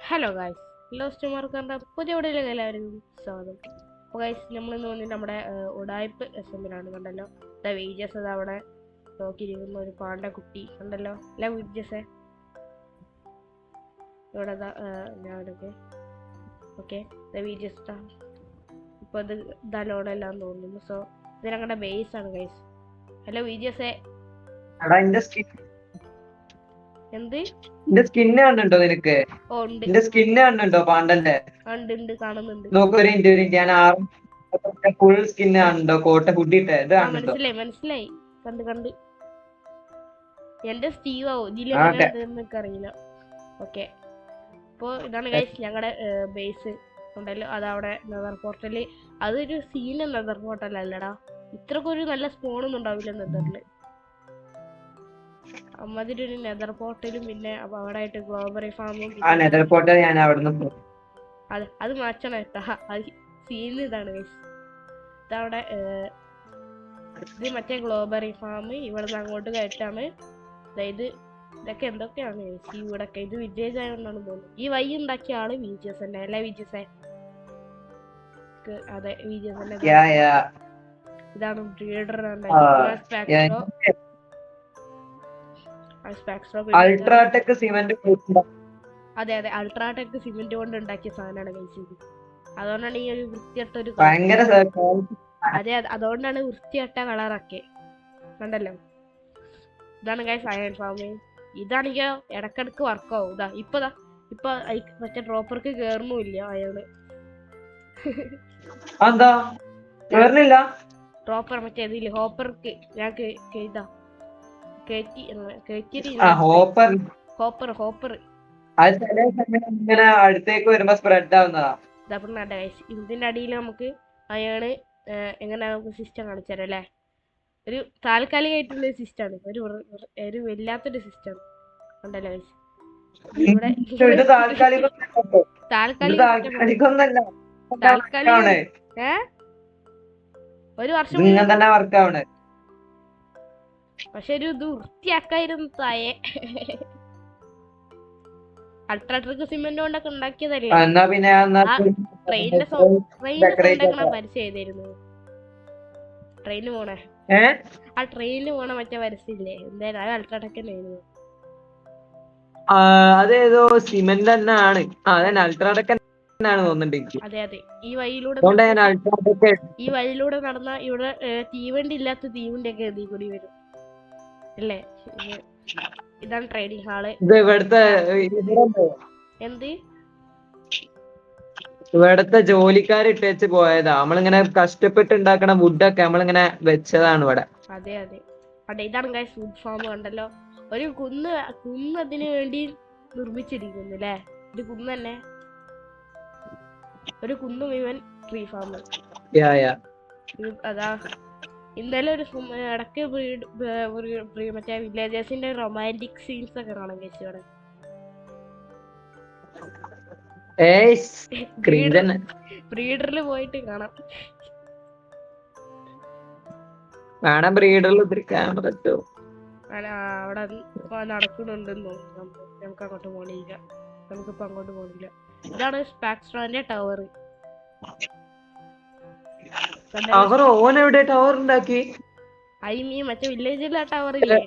Hello guys, lost മാർക്കറിൻ്റെ പുതിയ വീഡിയോയിലേക്ക് എല്ലാവരും സ്വാഗതം. അപ്പോൾ ഗായ്സ്, നമ്മളിന്ന് വന്നിട്ട് നമ്മുടെ ഉടായ്പ് എസ്എമ്മിലാണ്. കണ്ടല്ലോ, വിജസ് അത് അവിടെ നോക്കിയിരിക്കുന്ന ഒരു പാണ്ട കുട്ടി കണ്ടല്ലോ. അല്ല വിജസേ, ഇവിടെ ഞാനൊക്കെ ഓക്കെ വിജസ് ഇപ്പോൾ ഇത് ദലോടെല്ലാം തോന്നുന്നു. സോ ഇത് ഞങ്ങളുടെ ബേസ് ആണ് ഗൈസ്. ഹലോ വിജസേ, എന്ത് സ്കിന്ന് കണ്ടുണ്ടോ നിനക്ക്? ഓ ഉണ്ട് എന്റെ സ്കിന്ന് കണ്ടുണ്ടോ പാണ്ടന്റെ? ഉണ്ട് കാണുന്നുണ്ട്. നോക്ക് ഒരു മിനിറ്റ്, ഞാൻ ഫുൾ സ്കിന്ന് കാണുന്നുണ്ടോ? കോട്ട ഫുഡിട്ടെ ഇത് കാണുന്നുണ്ടോ? മനസ്സിലായി കണ്ട് എന്റെ സ്റ്റീവ് ആവും ഇതിൽ ഓക്കെ. എങ്ങനെയാണെന്ന് അറിയില്ല. ഓക്കെ, അപ്പോൾ ഇതാണ് ഗൈസ് ഞങ്ങളുടെ ബേസ് ഉണ്ടല്ലോ. അതവിടെ നെതർ പോർട്ടല്, അതൊരു സീന നെതർ പോർട്ടൽ അല്ലടാ. ഇത്രക്ക് ഒരു നല്ല സ്പോണൊന്നും ഉണ്ടാവില്ല നെതറില്. അമ്മതിരി ഒരു നെതർ പോർട്ടലും പിന്നെ അവിടെ ആയിട്ട് ഗ്ലോബറി ഫാമും നെതർ പോർട്ടൽ ഞാൻ അവിടുന്ന് അത് മാറ്റണം കേട്ടാ. അത് സീൻ ഇതാണ് ഗൈസ്. ഇതവിടെ ഇത് മറ്റേ ഗ്ലോബറി ഫാം ഇവിടുന്ന് അങ്ങോട്ട് കയറ്റാണ്. അതായത് ഇതൊക്കെ എന്തൊക്കെയാണ് ഈ വീടൊക്കെ. ഇത് വില്ലേജ് ആയതുകൊണ്ടാണ് തോന്നുന്നത്. ഈ വഴി ഉണ്ടാക്കിയ ആള് വിജിഎസ് തന്നെ അല്ല വിജിഎസ്? അതെ വിജിഎസ് തന്നെ. ഇതാണ് ബ്രീഡർ. അൾട്രാടെക് സിമന്റ്. അതെ അൾട്രാടെക് സിമെന്റ് കൊണ്ട് ഉണ്ടാക്കിയ സാധനമാണ് ഗൈസ് ഇത്. അതുകൊണ്ടാണ് ഈ ഒരു വൃത്തിയട്ട ഒരു അതെ അതുകൊണ്ടാണ് വൃത്തിയട്ട കളറൊക്കെ കണ്ടല്ലോ. ഇതാണ് ഗൈസ് അയൺ ഫാമിങ്. ഇതാണെങ്കിൽ ഇടക്കിടക്ക് വർക്കാവും. ഇപ്പൊ മറ്റേ ഡ്രോപ്പർക്ക് കേറുന്നില്ല അയാള്. ഡ്രോപ്പർ മറ്റേ ഇതില് ഹോപ്പർക്ക് ഞാൻ ഹോപ്പർ അടുത്തേക്ക് വരുമ്പോ സ്പ്രെഡ് ആവുന്നതാ. ഇതിന്റെ അടിയിൽ നമുക്ക് അയാള് എങ്ങനെ നമുക്ക് സിസ്റ്റം കാണിച്ചു തരാം അല്ലേ. ഒരു താൽക്കാലികമായിട്ടുള്ള സിസ്റ്റമാണ്. ഒരു വല്ലാത്തൊരു സിസ്റ്റമാണ് കണ്ടല്ലോ ഗൈസ്. ഇവിടെ ഒരു വർഷം പക്ഷെ ഒരു ഇത് വൃത്തിയാക്കായിരുന്നു തായെ. അൾട്രാട്രിക് സിമെന്റ് കൊണ്ടൊക്കെ ഉണ്ടാക്കിയതല്ലേ. ട്രെയിനിന്റെ സൗണ്ടൊക്കെ പരസ്യം ചെയ്തിരുന്നു. ട്രെയിന് പോണേ ആ ട്രെയിനിൽ പോണ മറ്റേ പരസ്യമില്ലേ, എന്തായാലും അത് അൾട്രാടെക് തന്നെ ആയിരുന്നു. അതേതോ സിമെന്റ് തന്നെയാണ്. അൾട്രാടെക് തന്നെയാണ് തോന്നുന്നുണ്ട്. അതെ ഈ വഴിയിലൂടെ നടന്ന ഇവിടെ തീവണ്ടി ഇല്ലാത്ത തീവണ്ടി ഒക്കെ ഇതിൽ കൂടി വരും അല്ലേ. ഇതാണ് ട്രെയിനിങ് ഹാള്. ഇവിടത്തെ ജോലിക്കാർ ഇട്ടേച്ച് പോയതാ. നമ്മളിങ്ങനെ കഷ്ടപ്പെട്ട് ഉണ്ടാക്കണ വുഡൊക്കെ നമ്മളിങ്ങനെ വെച്ചതാണ് ഇവിടെ. അതെ ഇതാണ് ഗൈസ് ഫുഡ് ഫാം കണ്ടല്ലോ. ഒരു കുന്ന് അതിനു വേണ്ടി നിർമ്മിച്ചിരിക്കുന്നു അല്ലേ. ഒരു കുന്ന് തന്നെ, ഒരു കുന്ന് മുഴുവൻ ട്രീ ഫാം. അതാ ഇന്നലെ ഒരു ഇടയ്ക്ക് മറ്റേ വില്ലേജേഴ്സിന്റെ റൊമാൻറ്റിക് സീൻസ് ഒക്കെ കാണാൻ കഴിച്ചു അവിടെ. ബ്രീഡറിൽ പോയിട്ട് കാണാം. അവിടെ നടക്കുന്നുണ്ടെന്ന് തോന്നുന്നു. നമുക്ക് അങ്ങോട്ട് പോണില്ല. നമുക്കിപ്പോ അങ്ങോട്ട് പോണില്ല. ഇതാണ് സ്പാക്സ്ട്രോന്റെ ടവർ. മറ്റേ വില്ലേജിലെ ടവർ ഇല്ലേ.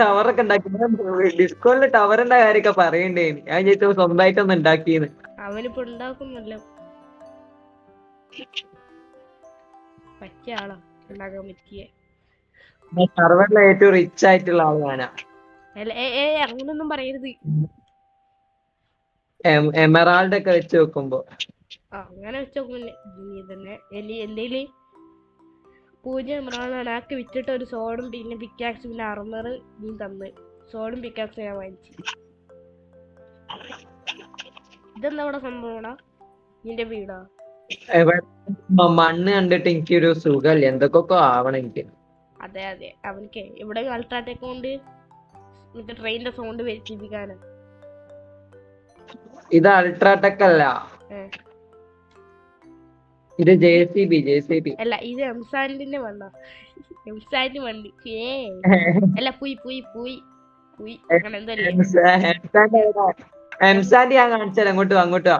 ടവറൊക്കെ ഉണ്ടാക്കി ഡിസ്കോളില് ടവറിന്റെ കാര്യമൊക്കെ പറയണ്ടേ. ഞാൻ ചോദിച്ചു സ്വന്തമായിട്ടൊന്നും ഉണ്ടാക്കിയെന്ന്. അവനിപ്പോ ഉണ്ടാക്കുന്നല്ലോ. പറ്റിയ ആളാ ഉണ്ടാക്കാൻ പറ്റിയ. സർവറിലെ ഏറ്റവും റിച്ച് ആയിട്ടുള്ള ആളാണ്. അങ്ങനൊന്നും പറയരുത്. എമറാൾഡ് ഒക്കെ വെച്ച് നോക്കുമ്പോ അങ്ങനെ വെച്ച് നോക്കുമ്പോ തന്നെ എന്തേലും പൂജ എമറാൾഡാണ്. ആക്കി വിറ്റിട്ട് ഒരു സോഡും പിന്നെ പിക്കാക്സ് പിന്നെ അർമർ നീ തന്ന്. സോഡും പിക്കാക്സ് ഞാൻ വാങ്ങിച്ചു. ഇതെന്താ ഇവിടെ സംഭവം? നിന്റെ വീടാ? മണ്ണ് കണ്ടിട്ട് എനിക്കൊരു സുഖല്ലേ, എന്തൊക്കെ ആവണം എനിക്ക്. അതെ അവനക്ക് ഇവിടെ അൾട്രാടെക് കൊണ്ട് മറ്റേ ട്രെയിനിന്റെ സൗണ്ട് വെച്ചിരിക്കാനാ. ഇത് അൾട്രാടെക് അല്ല, ഇത് JCB. അല്ല, ഇത് എംസാൻഡിന്റെ വണ്ടി. അല്ല പുയ് അങ്ങനെ എന്തല്ലേ എംസാൻഡ് ഞാൻ കാണിച്ചാൽ അങ്ങോട്ട് വാ, അങ്ങോട്ട് വാ.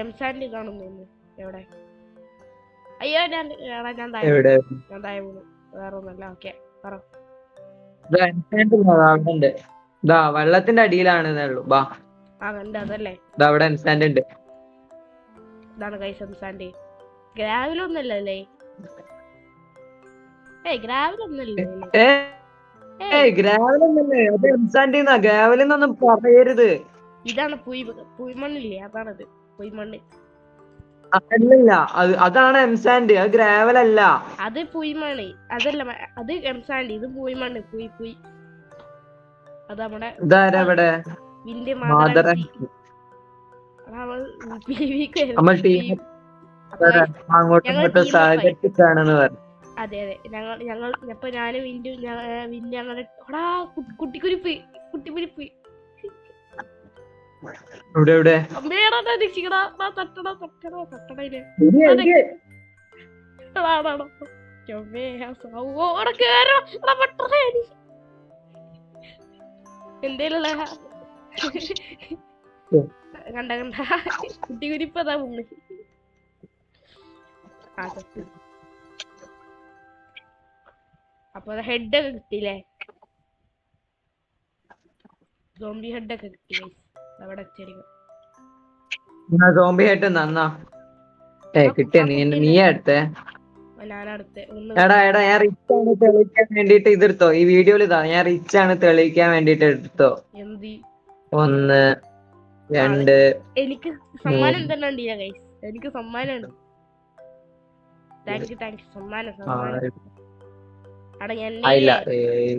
എംസാൻഡ് കാണുന്നു എവിടെ? അയ്യോ ഞാൻ താഴെ എവിടെ? ഞാൻ താഴെ വീണു. വേറെ ഒന്നല്ല. ഓക്കെ പറ. ഇത് എംസാൻഡ് അവിടെ ഉണ്ട്. ഇതാ വെള്ളത്തിന്റെ അടിയിലാണെന്നേ ഉള്ളൂ. ബാ, ആ കണ്ട് അതല്ലേ. ഇതാ അവിടെ എംസാൻഡ് ഉണ്ട്. ഇതാണ് ഗൈസ് എംസാൻഡ്. ഗ്രാവിലൊന്നല്ലേ? ഗ്രാവിലൊന്നല്ലേ? ഗ്രാവലൊന്നല്ലേ, അത് എംസാൻഡ്. ഗ്രാവലെന്നൊന്നും പറയരുത്. ഇതാണ് പുയ്മണ്ണില്ലേ? അതാണത് പുയ്മണ്ണ്. അല്ലല്ല, അതാണ് എംസാൻഡ്, അത് ഗ്രാവൽ അല്ല. അത് പുയ്മണ്ണ്. അതല്ല അത് എംസാൻഡ്, ഇത് പുയ്മണ്ണ്. പുയ് അത് നമ്മുടെ ഇതാരവിടെ വിന്റെ മാതറ നമ്മൾ ടീം അങ്ങോട്ടും ഇങ്ങോട്ടും സഹകരിച്ചിട്ടാണെന്ന് പറഞ്ഞു. അതെ ഞങ്ങൾ ഇപ്പൊ ഞാനും വിന്റെ ഞങ്ങളുടെ കുട്ടിക്കുരിപ്പ് കുട്ടിക്കുരിപ്പ് ഇവിടെ അമ്മേടാ രക്ഷിക്കടാ. തട്ടടയില് എന്തേലുള്ള കണ്ട കുട്ടിക്കുരിപ്പതാ മുങ്ങി. അപ്പൊ ഹെഡൊക്കെ കിട്ടിയില്ലേ? സോംബി ഹെഡൊക്കെ കിട്ടി അവിടെ വെച്ചിരിക്കും. സോംബി ആയിട്ട് നന്നാ കിട്ടിയ നീ എടുത്തേ. ഞാനടുത്ത് എടാ ഞാൻ റിച്ച് ആണ് തെളിയിക്കാൻ വേണ്ടിട്ട് ഇതെടുത്തോ. ഈ വീഡിയോയിൽ ഇതാ, ഞാൻ റിച്ച് ആണ് തെളിയിക്കാൻ വേണ്ടിട്ട് എടുത്തോ. 1 2 എനിക്ക് സമ്മാനം തന്നെ ഉണ്ട് ഗൈസ്. എനിക്ക് സമ്മാനമുണ്ട്. താങ്ക് യു സമ്മാനം.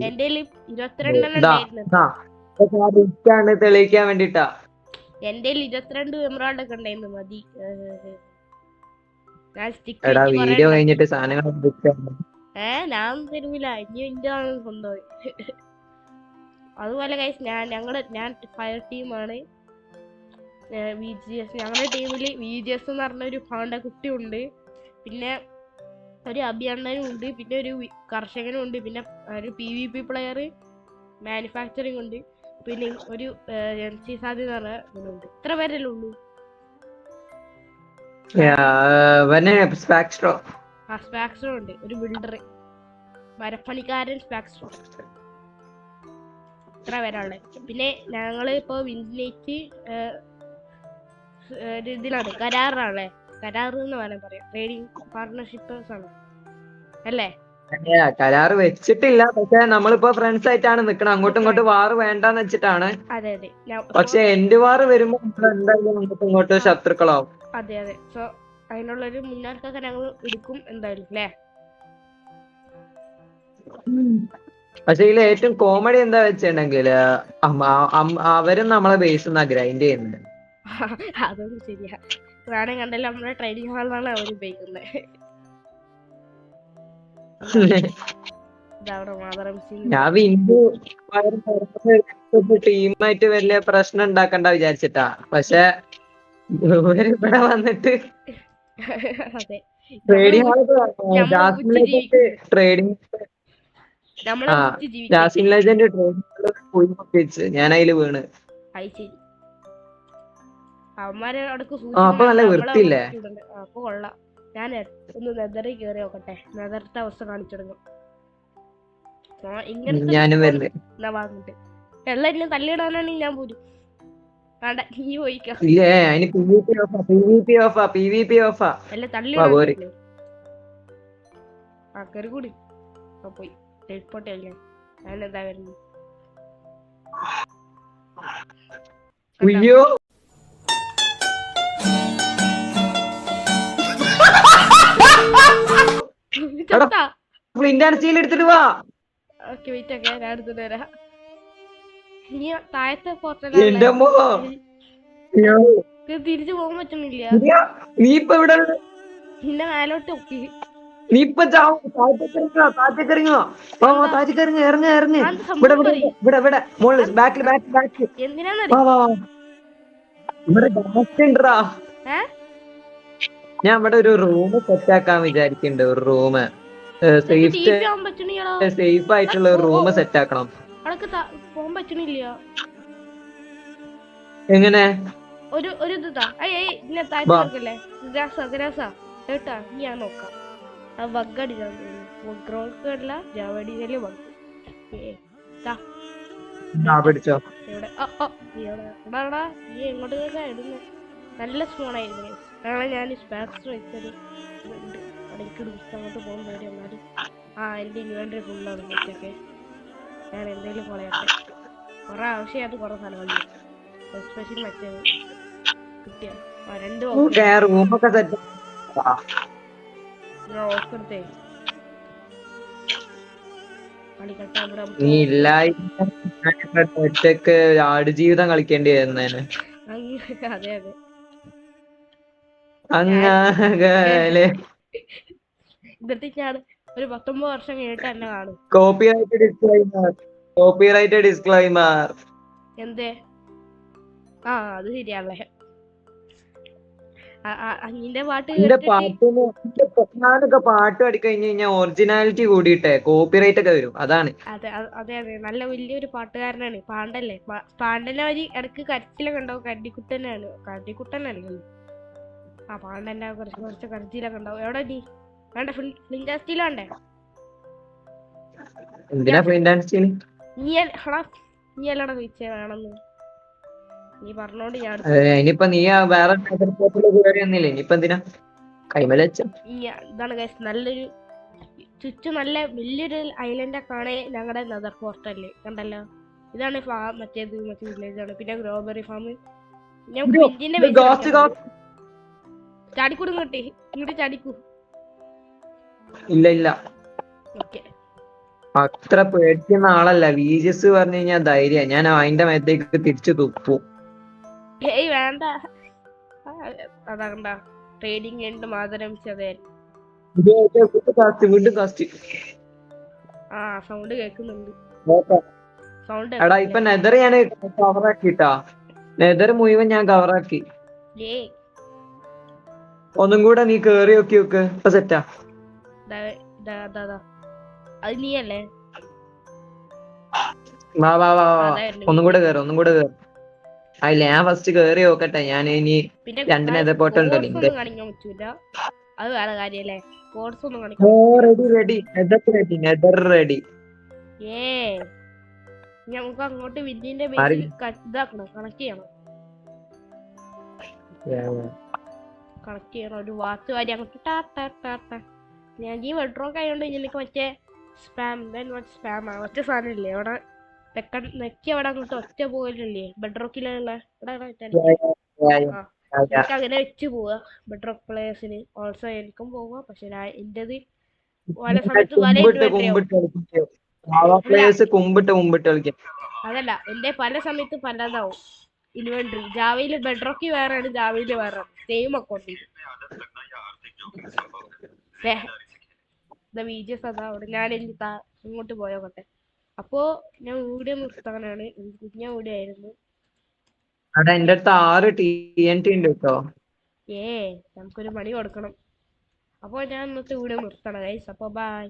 എന്റെ 22 തെളിയിക്കാൻ വേണ്ടിട്ടാ. എന്റെ 22 എമറാൾഡ് ഒക്കെ ഉണ്ടായിരുന്നു. മതി. എടാ വീഡിയോ കഴിഞ്ഞിട്ട് സാധനങ്ങൾ ഞാൻ തരൂല. ഇനി എന്റെ സ്വന്തം. അതുപോലെ ഗൈസ് ഞാൻ ഫയർ ടീമാണ്. VGS ഞങ്ങളുടെ ടീമില് VGS എന്ന് പറഞ്ഞ ഒരു പാണ്ട കുട്ടിയുണ്ട്, പിന്നെ ഒരു അഭിയണ്ണനും ഉണ്ട്, പിന്നെ ഒരു കർഷകനും ഉണ്ട്, പിന്നെ ഒരു PvP പ്ലെയർ, മാനുഫാക്ചറിങ് ഉണ്ട്, പിന്നെ ഒരു MC സാദി എന്ന് പറഞ്ഞ ഉണ്ട്. ഇത്ര പേരല്ലേ ഉള്ളൂ. സ്പാക്സ്ട്രോ ഉണ്ട്, ഒരു ബിൽഡർ, മരപ്പണിക്കാരൻ സ്പാക്സ്ട്രോ. ഇത്ര പേരാളെ. പിന്നെ ഞങ്ങള് ഇപ്പൊ വിൻനൈറ്റ് ഇതിലാണ്, കരാറാണല്ലേ. കരാറ് എന്ന് വേണേ പറയാം. ട്രേഡിംഗ് പാർട്ണർഷിപ്പ് ആണ് അല്ലേ? കരാറ് വെച്ചിട്ടില്ല, പക്ഷെ നമ്മളിപ്പോ ഫ്രണ്ട്സ് ആയിട്ടാണ് നിക്കണം. അങ്ങോട്ടും ഇങ്ങോട്ടും വാറ് വേണ്ടെന്ന് വെച്ചിട്ടാണ്. അതെ പക്ഷെ എൻഡ് വാറ് വരുമ്പോ എന്തായാലും അങ്ങോട്ടും ഇങ്ങോട്ടും ശത്രുക്കളാവും. അതെ സോ അതിനുള്ളൊരു മുന്നോട്ടൊക്കെ ഞങ്ങൾ എടുക്കും എന്തായാലും അല്ലേ? പക്ഷെ ഇതിൽ ഏറ്റവും കോമഡി എന്താ വെച്ചിട്ടുണ്ടെങ്കില് അവരും നമ്മളെ ബേസ് ഗ്രൈൻഡ് ചെയ്യുന്നുണ്ട്. അതൊന്നും ശരിയാ. വേണം കണ്ടല്ലോ, നമ്മുടെ ട്രെയിനിങ് ഹാളിലാണ് അവർ ഉപയോഗിക്കുന്നത്. ഞാൻ ടീമായിട്ട് വലിയ പ്രശ്നം ഉണ്ടാക്കണ്ട വിചാരിച്ചിട്ടാ, പക്ഷെ ഇവിടെ വന്നിട്ട് ട്രേഡിംഗ് ഞാൻ അതില് വീണ്. അവന്മാരെ അടുക്ക് അപ്പൊ നല്ല വൃത്തിയില്ലേ? അപ്പൊ കൊള്ളാം. ഞാൻ ഒന്ന് നെതറിൽ കയറി നോക്കട്ടെ. നെതറിന്റെ അവസ്ഥ കാണിച്ചു തുടങ്ങും. ഞാനും വരുന്നത്. എല്ലാം തല്ലിടാനാണെങ്കിൽ ഞാൻ പോരും. വേണ്ട, നീ പോയിക്കോ. എല്ലാം തള്ളിയിടാൻ ആൾക്കാര് കൂടി പോയി. ടെലിപ്പോർട്ട് അല്ലേ ഞാനെന്താ വരുന്നത്? അയ്യോ എടുത്തിട്ട് വാ. ഓക്കെ വെയിറ്റ് ഒക്കെ ഞാൻ എടുത്തിട്ട് വരാം. ഇനി താഴത്തെ തിരിച്ചു പോകാൻ പറ്റുന്നില്ല. നീ ഇപ്പൊ ഇവിടെ പിന്നെ മേലോട്ട് നോക്കി. നീ ഇപ്പൊ താഴത്തേക്കിറങ്ങോ? ഇറങ്ങ്. ഞാൻ ഇവിടെ ഒരു റൂം സെറ്റ് ആക്കാൻ വിചാരിക്കുന്നുണ്ട്. ഒരു റൂം സേഫ് ആയിട്ടുള്ള ഒരു റൂം സെറ്റ് ആക്കണം. അടക്ക് പോകാൻ പറ്റണില്ല. എങ്ങനെ ഒരു ഇതാ ഇന്നെ താഴ്ത്തി നോക്കല്ലേ. ഗ്രാസ കേട്ടാ നീ ഞാൻ നോക്കാം. ആ ബഗ്ഗടിക്കാൻ ഗ്രോക്കല്ല ജാവടിയില് ബഗ്. പിടിച്ചോ ഇവിടെ എടാടാ നീ എങ്ങോട്ടേക്കാ ഇടുന്നത്? നല്ല സ്മോണായിരുന്നു. നാളെ ഞാൻ സ്പാക്സ് വെച്ചൊരു ഉണ്ട് അടയ്ക്ക് അങ്ങോട്ട് പോകാൻ പേടി എന്നാലും എൻ്റെ ഇൻവെന്ററി ഫുള്ളാണ് മറ്റൊക്കെ. ഞാൻ എന്തെങ്കിലും കളയട്ടെ. കുറെ ആവശ്യമായിട്ട് കുറെ സ്ഥലങ്ങളുണ്ട്. എസ്പെഷ്യലി മറ്റേ കിട്ടിയ 2 റൂമൊക്കെ സെറ്റ് ഓക്കെടുത്തേ കളിക്കട്ടെ. ഇവിടെ നീ ഇല്ലായി ഒറ്റക്ക് ആടുജീവിതം കളിക്കേണ്ടി വരുന്നേന്. അതെ അതെ അങ്ങാകലെ എന്നിട്ട് ഞാൻ ഒരു 19 വർഷം കഴിഞ്ഞിട്ട് എന്നെ കാണും. Copyright disclaimer. എന്തേ? അത് ശരിയാണല്ലേ. നിന്റെ പാട്ട് ഞാനൊക്കെ പാട്ട് പാടി കഴിഞ്ഞ് കഴിഞ്ഞാൽ ഒറിജിനാലിറ്റി കൂടിയിട്ടെ കോപ്പിറൈറ്റ് ഒക്കെ വരും. അതാണ്. അതെ അതെ അതെ നല്ല വലിയൊരു പാട്ടുകാരനാണ് പാണ്ടല്ലേ. പാണ്ടനെ വഴി ഇടക്ക് കരച്ചിലൊക്കെ ഉണ്ടാവും. കരടിക്കുട്ടനാണ് കരടിക്കുട്ടനല്ലേ. പാണ്ടന്റെ കുറച്ച് കരച്ചിലൊക്കെ ഉണ്ടാവും. എവിടെ നീ വേണ്ട ഫിലിൻഡാസ്റ്റിലാണ്ടേ എന്തിനാ നീ അല്ലടാ ചോദിച്ചേ വേണമെന്ന്. നീ പറഞ്ഞോണ്ട് ഞാൻ ഇനിയിപ്പൊ നീ വേറെ കയറിയൊന്നില്ലേ ഇനിയിപ്പൊ എന്തിനാ കൈമല വെച്ച. ഇതാണ് ഗൈസ് നല്ലൊരു ചുറ്റും നല്ല വലിയൊരു ഐലൻഡൊക്കെ ആണ് ഞങ്ങളുടെ നെതർ പോർട്ടല്ലേ. കണ്ടല്ലോ ഇതാണ് മറ്റേ വില്ലേജ് ആണ്. പിന്നെ ഗ്രോബറി ഫാം. ഞങ്ങൾക്ക് വിൻഡിന്റെ ചാടിക്കൂടും ഇങ്ങോട്ട് ചാടിക്കൂ. ഇല്ല ഓക്കെ അത്ര പേടിക്കുന്ന ആളല്ല. വീജസ് പറഞ്ഞു കഴിഞ്ഞാൽ ധൈര്യ. ഞാൻ അതിന്റെ മേത്തേക്ക് തിരിച്ചു തുപ്പും. വേണ്ട അതാകണ്ട ട്രേഡിംഗ് ഉണ്ട് മാതരം ചതേൽ. സൗണ്ട് കേൾക്കുന്നുണ്ട്. സൗണ്ട് എടാ ഇപ്പൊ നെതർ ഞാൻ കവറാക്കിട്ടാ. നെതർ മുഴുവൻ ഞാൻ കവറാക്കി. ഒന്നും കൂടെ നീ കേറി നോക്ക്. ഇപ്പൊ സെറ്റാ. അത് നീയല്ലേ? വാ ഒന്നും കൂടെ കേറ്. അല്ല ഞാൻ ഫസ്റ്റ് കേറി നോക്കട്ടെ. ഞാൻ ഇനി 2 നെതർ പോർട്ടൽ ഉണ്ടല്ലോ. കാണിക്കാൻ പറ്റൂല. അത് വേറെ കാര്യല്ലേ. കോഡ്സ് ഒന്നും റെഡി. നമുക്ക് അങ്ങോട്ട് വിൻഡിന്റെ ബേസിൽ ഇതാക്കണം. കണക്ട് ചെയ്യണം ഒരു വാച്ച് വാരി അങ്ങോട്ട് ഞാൻ ഈ വെഡ്രോക്ക് ആയതുകൊണ്ട് എനിക്ക് മറ്റേ സ്പാം ഒറ്റ സാധനം ഇല്ലേ അവിടെ നെക്കി അവിടെ അങ്ങോട്ട് ഒറ്റ പോകലില്ലേ ബെഡ്റോക്കിലുള്ള എനിക്ക് അങ്ങനെ വെച്ച് പോവാ. ബെഡ്റോക്ക് പ്ലേയേഴ്സിന് ഓൾസോ എനിക്കും പോവാ. പക്ഷെ എന്റേത് പല സമയത്ത് അതല്ല എന്റെ പല സമയത്ത് പലതാവും ഇൻവെന്ററി. ജാവയില് ബെഡ്റോക്കി വേറെയാണ്, ജാവയില് വേറെ സെയിം അക്കൗണ്ട്. അതാ അവിടെ ഞാൻ ഇങ്ങോട്ട് പോയോട്ടെ. അപ്പോ ഞാൻ വീഡിയോ നിർത്താനാണ്. കുഞ്ഞ വീഡിയോ ആയിരുന്നു. എന്റെ അടുത്ത് 6 TNT ഉണ്ട് കേട്ടോ. നമുക്കൊരു മണി കൊടുക്കണം. അപ്പോൾ ഞാൻ ഇന്നത്തെ വീഡിയോ നിർത്തണം ഗൈസ്. അപ്പോൾ ബൈ.